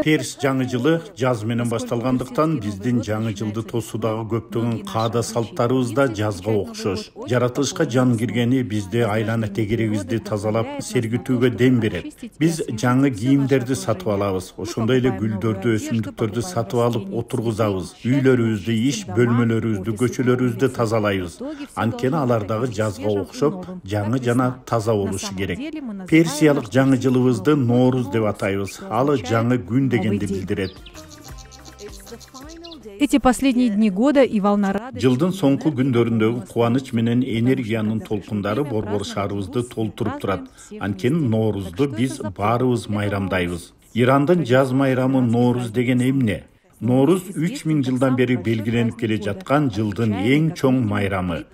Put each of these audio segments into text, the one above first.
Перс жаңы жылы жаз менен башталгандыктан биздин жаңы жылды тосуудагы көптөгөн каада салттарыбыз да жазга окшош. Жаратылышка жан киргени бизде айлана тегерегибизди тазалап, сергитүүгө дем берет. Биз жаңы кийимдерди сатып алабыз. Ошондой эле гүлдөрдү, өсүмдүктөрдү сатып алып отургузабыз. Үйлөрүбүздү, иш бөлмөлөрүбүздү, көчөлөрүбүздү тазалайбыз. Анткени алар дагы жазга окшоп, жаңы жана таза болушу керек. Персиялык жаңы жылыбызды Норуз деп атайбыз. Ал жаңы күн дегенди билдирет. Эти последние дни года и волна радости. Жылдын соңку күндөрүндөгү кубаныч менен энергиянын толкундары борбор шаарыбызды толтуруп турат. Анткени Ноорузду биз баарыбыз майрамдайбыз. Ирандын жаз майрамы Норуз деген эмне? Норуз 3000 жылдан бери белгиленип келе жаткан жылдын эң чоң майрамы.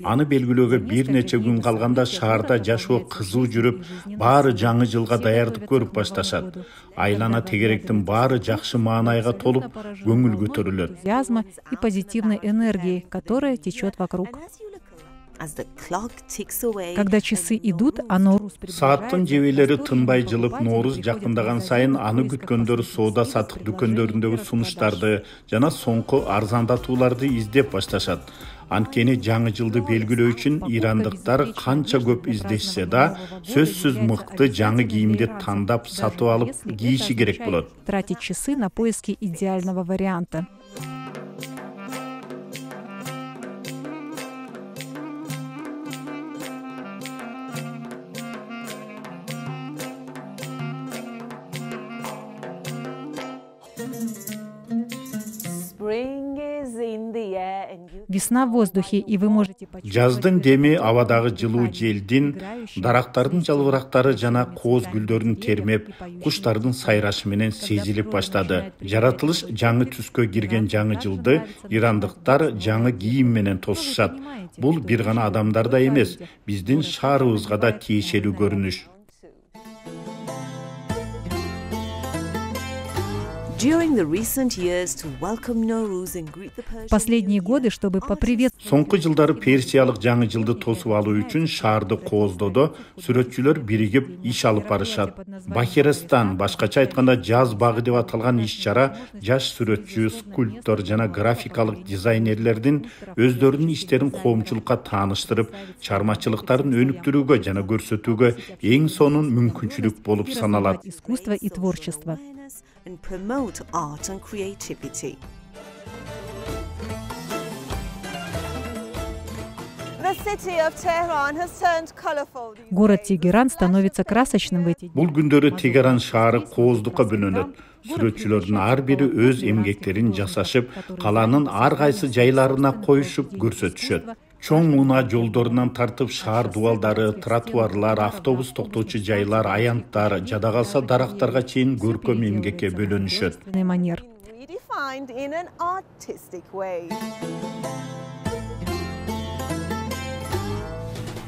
Аны белгилөөгө бир нече күн калганда шаарда жашоо кызуу жүрүп, баары жаңы жылга даярдык көрүп башташат. Айлана тегеректин баары жакшы маанайга толуп, көңүл көтөрүлөт. И позитивной энергии, которая течет вокруг. Когда часы идут, а Норуз Сааттын жебелери тынбай жылып, Норуз жакындаган сайын аны күткөндөр соода сатык дүкөндөрүндөгү сунуштарды жана соңку арзандатууларды издеп башташат. Анткени жаңы жылды белгилөө үчүн ирандыктар канча көп издешсе да, сөзсүз мыкты жаңы кийимди тандап сатып алып кийиши керек болот. Тратить часы на поиски идеального варианта. Весна в воздухе, и вы можете почувствовать. Жаздын деми абадагы жылуу желдин, дарактардын жалбырактары жана кооз гүлдөрүн термеп, куштардын сайрашы менен сезилип баштады. Жаратылыш жаңы түскө кирген жаңы жылды ирандыктар жаңы кийим менен тосушат. Бул бир гана адамдарда эмес, биздин шаарыбызга да тиешелүү көрүнүш. Последние годы, чтобы поприветствовать. Соңку жылдары персиялык жаңы жылды тосуп алуу үчүн шаарды кооздодо сүрөтчүлөр биригип иш алып барышат. Бахирестан, башкача айтканда жаз багы деп аталган иш-чара жаш сүрөтчү, скульптор жана графикалык дизайнерлердин өздөрүнүн иштерин коомчулукка тааныштырып, чыгармачылыктарын өнүктүрүүгө жана көрсөтүүгө эң сонун мүмкүнчүлүк болуп саналат. Искусство и творчество. And promote art and creativity. The city of Tehran has turned colorful. Город Тегеран становится красочным в эти дни. Бул күндөрү Тегеран шаары кооздукка бөлөнөт. Сүрөтчүлөрдүн ар бири өз эмгектерин жасашып, каланын ар кайсы жайларына коюшуп көрсөтүшөт. Чоң унаа жолдорунан тартып шаар дубалдары, тротуарлар, автобус токтоочу жайлар, аянттар, жада калса дарактарга чейин көркөм эмгекке бөлөнүшөт. Манер. Redefined in an artistic way.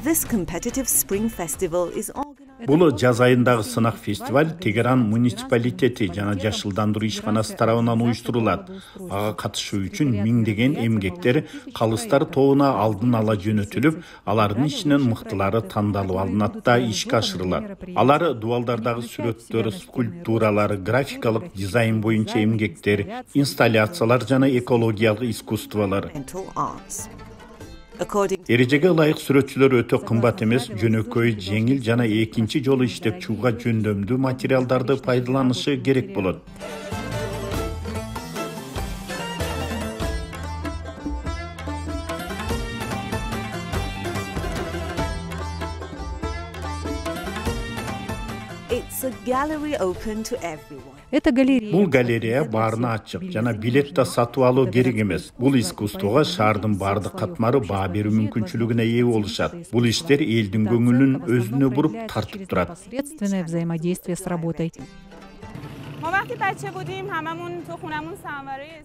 This competitive spring festival is organized. Бул жаз айындагы сынак фестиваль Тегеран муниципалитети жана жашылдандыруу ишканасы тарабынан уюштурулат. Ага катышуу үчүн миңдеген эмгектер калыстар тобуна алдын ала жөнөтүлүп, алардын ичинен мыктылары тандалып алынат да ишке ашырылат. Алар дубалдардагы сүрөттөр, скульптуралар, графикалык дизайн боюнча эмгектер, инсталляциялар жана экологиялык искусстволор. Эрежеге ылайык сүрөтчүлөр өтө кымбат эмес, жөнөкөй, жеңил жана экинчи жолу иштеп чыгууга жөндөмдүү материалдарды пайдаланышы керек болот. It's a gallery open to everyone. Это галерея. Бул галерея баарына ачык жана билет да сатып алуу керек эмес. Бул искусствого шаардын баардык катмары баа берүү мүмкүнчүлүгүнө ээ болушат. Бул иштер элдин көңүлүн өзүнө буруп тартып турат. Посредственное взаимодействие с работой.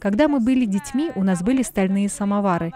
Когда мы были детьми, у нас были стальные самовары.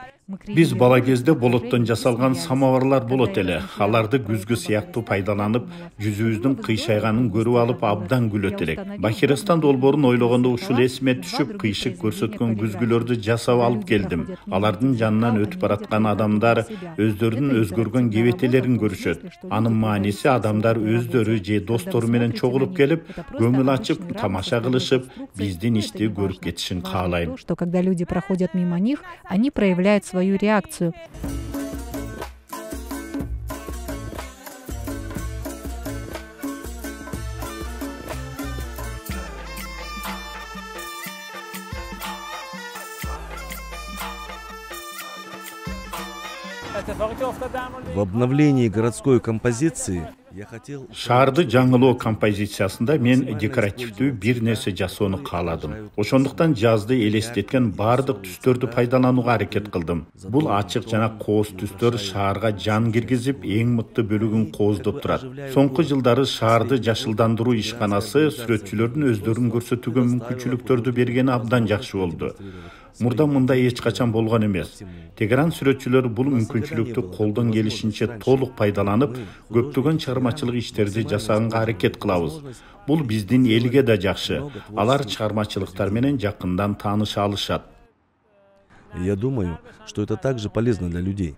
Биз бала кезде болоттон жасалган самоварлар болот эле. Аларды күзгү сыяктуу пайдаланып, жүзүбүздүн кыйшайганын көрүп алып абдан күлөт элек. Бахирестан долбоорун ойлогондо ушул эсиме түшүп, кыйшык көрсөткөн күзгүлөрдү жасап алып келдим. Алардын жанынан өтүп бараткан адамдар өздөрүнүн өзгөргөн кебетелерин көрүшөт. Анын мааниси адамдар өздөрү же достору менен чогулуп келип, көңүл ачып, тамаша кылышып, биздин ишти көрүп кетишин каалайм. Что когда люди проходят мимо них, они проявляют свою реакцию. В обновлении городской композиции я хотел... Шаарды жаңылоо композициясында мен декоративдүү бир нерсе жасоону кааладым. Ошондуктан жазды элестеткен бардык түстөрдү пайдаланууга аракет кылдым. Бул ачык жана кооз түстөр шаарга жан киргизип, эң мыкты бөлүгүн кооздоп турат. Соңку жылдары шаарды жашылдандыруу ишканасы сүрөтчүлөрдүн өздөрүн көрсөтүүгө мүмкүнчүлүктөрдү бергени абдан жакшы болду. Мурда мындай эч качан болгон эмес. Тегеран сүрөтчүлөр бул мүмкүнчүлүктү колдон келишинче толук пайдаланып, көптөгөн чыгармачылык иштерди жасаганга аракет кылабыз. Бул биздин элге да жакшы. Алар чыгармачылыктар менен жакындан тааныша алышат. Я думаю, что это также полезно для людей.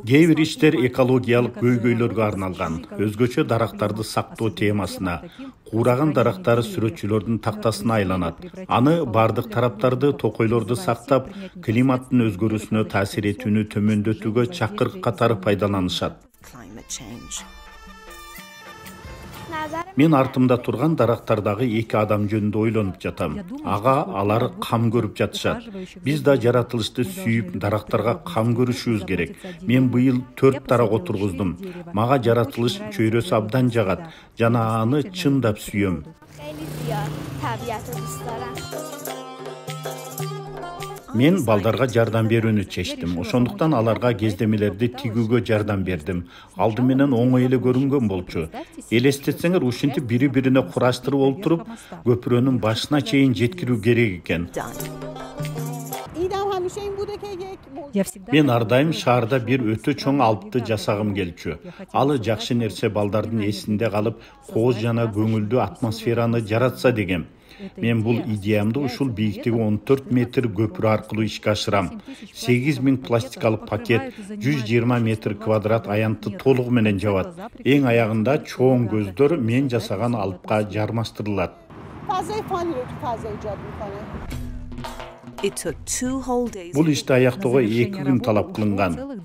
Кээ бир иштер экологиялык көйгөйлөргө арналган, өзгөчө дарактарды сактоо темасына. Куураган дарактар сүрөтчүлөрдүн тактасына айланат. Аны бардык тараптарды токойлорду сактап, климаттын өзгөрүүсүнө таасир этүүнү төмөндөтүүгө чакырык катары пайдаланышат. Мен артымда турган дарактардагы эки адам жөнүндө ойлонуп жатам. Ага алар кам көрүп жатышат. Биз да жаратылышты сүйүп, дарактарга кам көрүшүбүз керек. Мен быйыл 4 дарак отургуздум. Мага жаратылыш чөйрөсү абдан жагат, жана аны чындап сүйөм. Мен балдарга жардам берүүнү чечтим. Ошондуктан аларга кездемелерди тигүүгө жардам бердим. Алды менен оңой эле көрүнгөн болчу. Элестетсеңер, ушинтип бири-бирине кураштырып олтуруп, көпүрөнүн башына чейин жеткирүү керек экен. Мен ардайым шаарда бир өтө чоң алыпты жасагым келчү. Алы жакшы нерсе балдардын эсинде калып, кооз жана көңүлдүү атмосфераны жаратса дегем. Мен бул идеямды ушул бийиктиги 14 метр көпүрө аркылуу ишке ашырам. 8000 пластикалык пакет 120 метр квадрат аянтты толугу менен жабат. Эң аягында чоң көздөр мен жасаган алыпка жармаштырылат. Бул ишти аяктоого 2 күн талап кылынган.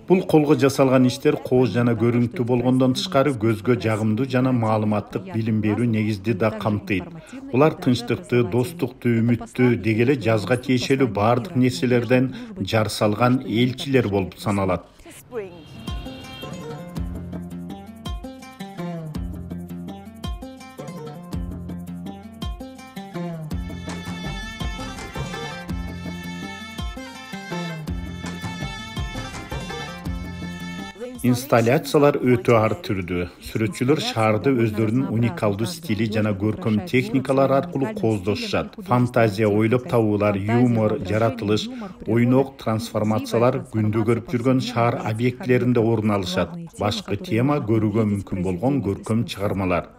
Бул колго жасалган иштер кооз жана көрүнүктүү болгондон тышкары көзгө жагымдуу жана маалыматтык билим берүү негизди да камтыйт. Булар тынчтыкты, достукту, үмүттү, деги эле жазга тиешелүү бардык нерселерден жар салган элчилер болуп саналат. Инсталляциялар өтө ар түрдүү. Сүрөтчүлөр шаарды өздөрүнүн уникалдуу стили жана көркөм техникалар аркылуу кооздошушат. Фантазия, ойлоп табуулар, юмор, жаратылыш, ойнок трансформациялар күндө көрүп жүргөн шаар объектилеринде орун алышат. Башкы тема көрүүгө мүмкүн болгон көркөм чыгармалар.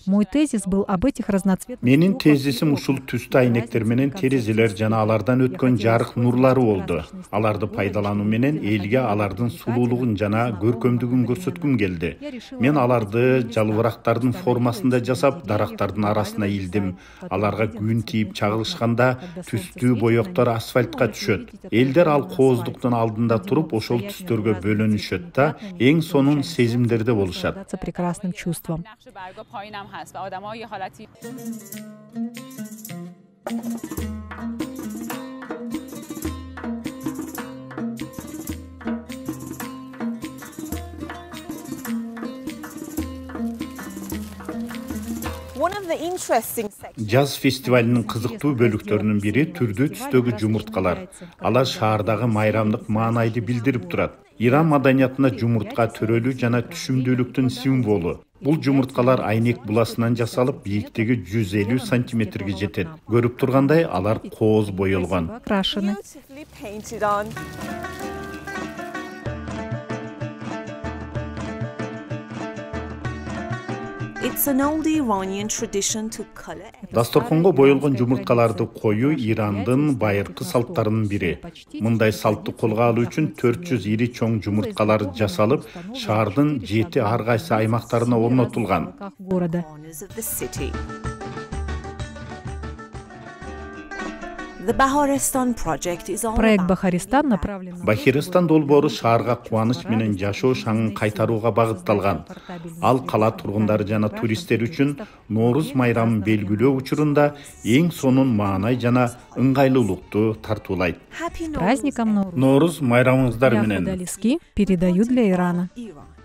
Мой тезис был об этих разноцветных... Менин тезисим ушул түстүү айнектер менен терезелер жана алардан өткөн жарык нурлары болду. Аларды пайдалануу менен элге алардын сулуулугун жана көркөмдүгүн көрсөткүм келди. Мен аларды жалбырактардын формасында жасап, дарактардын арасына илдим. Аларга күн тийип чагылышканда түстүү боектор асфальтка түшөт. Элдер ал кооздуктун алдында туруп, ошол түстөргө бөлөнүшөт да, эң сонун сезимдерде болушат. Прекрасным чувством. Жаз фестивалинин кызыктуу бөлүктөрүнүн бири түрдүү түстөгү жумурткалар. Алар шаардагы майрамдык маанайды билдирип турат. Иран маданиятында жумуртка төрөлүү жана түшүмдүүлүктүн символу. Бул жумурткалар айнек буласынан жасалып, бийиктиги 150 сантиметрге жетет. Көрүп тургандай, алар кооз боелгон. It's an old Iranian tradition to color. Дастарханга боелгон жумурткаларды коюу Ирандын байыркы салттарынын бири. Мындай салтты колго алуу үчүн 400 ири чоң жумурткалар жасалып, шаардын 7 ар кайсы аймактарына орнотулган. Corners of the city. The Baharistan project is all Проект about Бахаристан направлен на Бахаристан долбоору шаарга кубаныч менен жашоо шаңын кайтарууга багытталган. Ал кала тургундары жана туристтер үчүн Нооруз майрамын белгилөө учурунда эң сонун маанай жана ыңгайлуулукту тартуулайт. Happy праздником Норуз. Нооруз майрамыңыздар Я менен. Худалиски передаю для Ирана. Iran.